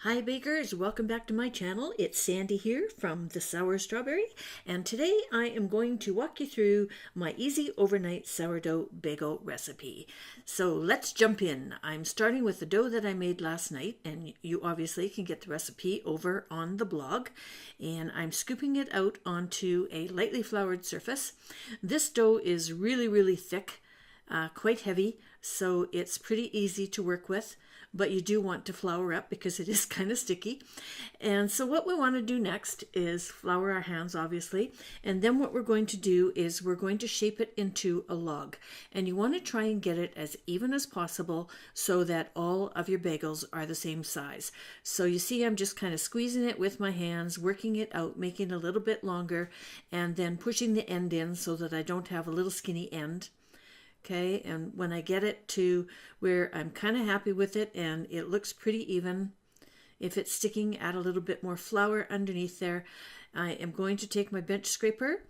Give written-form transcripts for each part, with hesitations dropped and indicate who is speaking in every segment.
Speaker 1: Hi bakers, welcome back to my channel. It's Sandy here from the Sour Strawberry, and today I am going to walk you through my easy overnight sourdough bagel recipe. So let's jump in. I'm starting with the dough that I made last night, and you obviously can get the recipe over on the blog, and I'm scooping it out onto a lightly floured surface. This dough is really thick, quite heavy, so it's pretty easy to work with, but you do want to flour up because it is kind of sticky. And so what we want to do next is flour our hands, obviously, and then what we're going to do is we're going to shape it into a log, and you want to try and get it as even as possible so that all of your bagels are the same size. So you see I'm just kind of squeezing it with my hands, working it out, making it a little bit longer, and then pushing the end in so that I don't have a little skinny end. Okay, and when I get it to where I'm kind of happy with it and it looks pretty even, if it's sticking, add a little bit more flour underneath there. I am going to take my bench scraper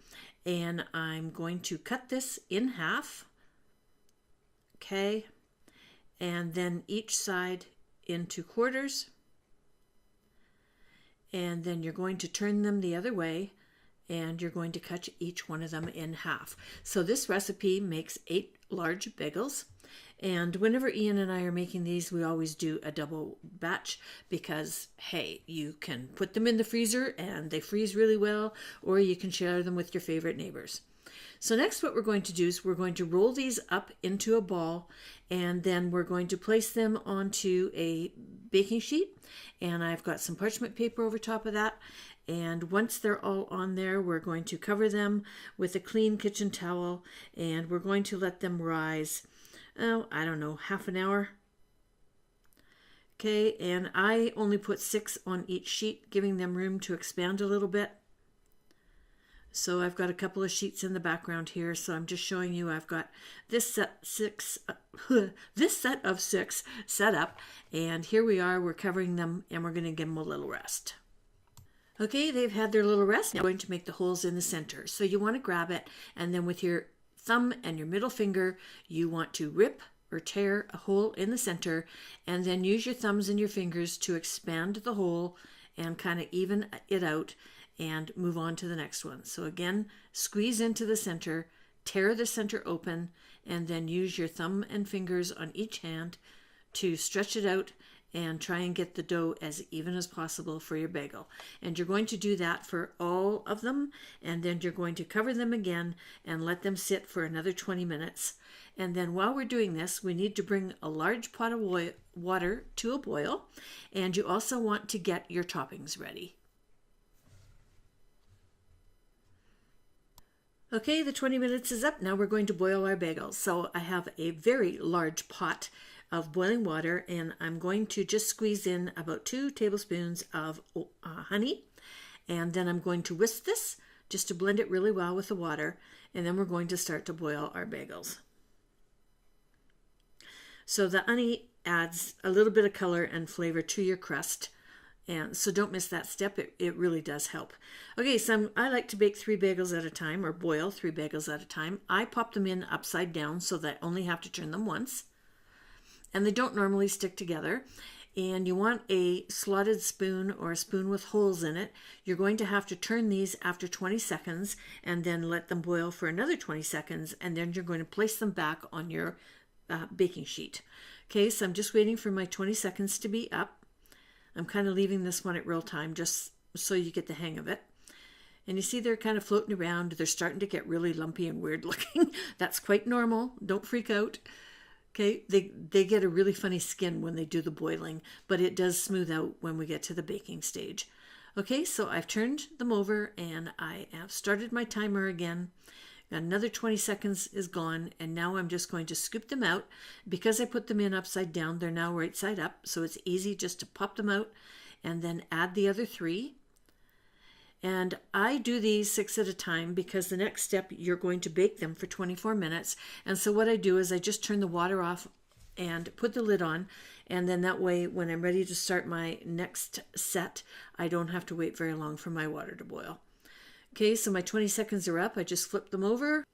Speaker 1: and I'm going to cut this in half. Okay, and then each side into quarters. And then you're going to turn them the other way, and you're going to cut each one of them in half. So this recipe makes 8 large bagels, and whenever Ian and I are making these, we always do a double batch because, hey, you can put them in the freezer and they freeze really well, or you can share them with your favorite neighbors. So next what we're going to do is we're going to roll these up into a ball, and then we're going to place them onto a baking sheet, and I've got some parchment paper over top of that. And once they're all on there, we're going to cover them with a clean kitchen towel, and we're going to let them rise, I don't know, half an hour. Okay, and I only put 6 on each sheet, giving them room to expand a little bit. So I've got a couple of sheets in the background here, so I'm just showing you I've got this set of 6 set up, and here we are, we're covering them, and we're going to give them a little rest. Okay, they've had their little rest. Now we're going to make the holes in the center. So you want to grab it, and then with your thumb and your middle finger, you want to rip or tear a hole in the center, and then use your thumbs and your fingers to expand the hole and kind of even it out and move on to the next one. So again, squeeze into the center, tear the center open, and then use your thumb and fingers on each hand to stretch it out and try and get the dough as even as possible for your bagel. And you're going to do that for all of them, and then you're going to cover them again and let them sit for another 20 minutes. And then while we're doing this, we need to bring a large pot of water to a boil, and you also want to get your toppings ready. Okay, the 20 minutes is up. Now we're going to boil our bagels. So I have a very large pot of boiling water, and I'm going to just squeeze in about 2 tablespoons of honey, and then I'm going to whisk this just to blend it really well with the water, and then we're going to start to boil our bagels. So the honey adds a little bit of color and flavor to your crust, and so don't miss that step. It really does help. Okay, so I like to bake 3 bagels at a time, or boil 3 bagels at a time. I pop them in upside down so that I only have to turn them once, and they don't normally stick together. And you want a slotted spoon or a spoon with holes in it. You're going to have to turn these after 20 seconds and then let them boil for another 20 seconds, and then you're going to place them back on your baking sheet. Okay, so I'm just waiting for my 20 seconds to be up. I'm kind of leaving this one at real time just so you get the hang of it. And you see they're kind of floating around. They're starting to get really lumpy and weird looking. That's quite normal. Don't freak out. Okay, they get a really funny skin when they do the boiling, but it does smooth out when we get to the baking stage. Okay, so I've turned them over and I have started my timer again. Another 20 seconds is gone, and now I'm just going to scoop them out. Because I put them in upside down, they're now right side up, so it's easy just to pop them out and then add the other 3. And I do these 6 at a time because the next step, you're going to bake them for 24 minutes. And so what I do is I just turn the water off and put the lid on. And then that way, when I'm ready to start my next set, I don't have to wait very long for my water to boil. Okay, so my 20 seconds are up. I just flip them over.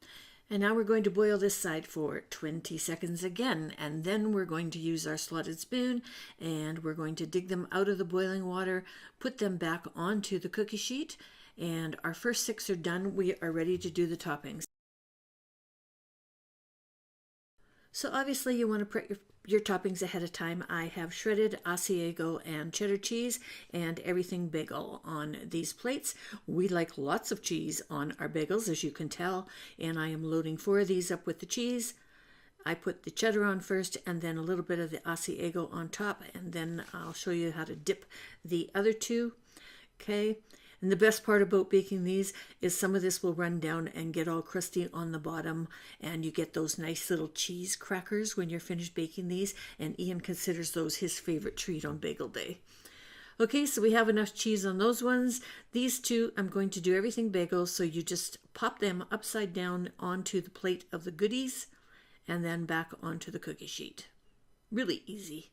Speaker 1: And now we're going to boil this side for 20 seconds again, and then we're going to use our slotted spoon and we're going to dig them out of the boiling water, put them back onto the cookie sheet, and our first 6 are done. We are ready to do the toppings. So obviously you want to prep your toppings ahead of time. I have shredded Asiago and cheddar cheese and everything bagel on these plates. We like lots of cheese on our bagels, as you can tell, and I am loading 4 of these up with the cheese. I put the cheddar on first and then a little bit of the Asiago on top, and then I'll show you how to dip the other 2. Okay. And the best part about baking these is some of this will run down and get all crusty on the bottom, and you get those nice little cheese crackers when you're finished baking these, and Ian considers those his favorite treat on bagel day. Okay, so we have enough cheese on those ones. These 2, I'm going to do everything bagel, so you just pop them upside down onto the plate of the goodies and then back onto the cookie sheet. Really easy.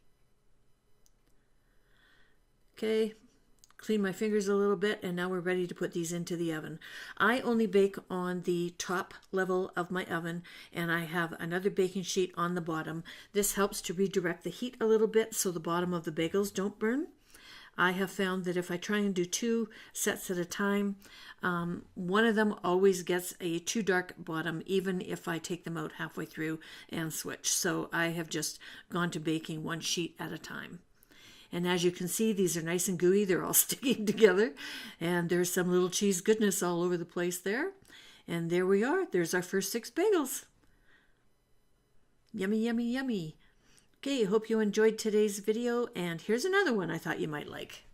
Speaker 1: Okay. Clean my fingers a little bit, and now we're ready to put these into the oven. I only bake on the top level of my oven, and I have another baking sheet on the bottom. This helps to redirect the heat a little bit so the bottom of the bagels don't burn. I have found that if I try and do 2 sets at a time, one of them always gets a too dark bottom, even if I take them out halfway through and switch. So I have just gone to baking 1 sheet at a time. And as you can see, these are nice and gooey. They're all sticking together. And there's some little cheese goodness all over the place there. And there we are. There's our first 6 bagels. Yummy, yummy, yummy. Okay, hope you enjoyed today's video. And here's another one I thought you might like.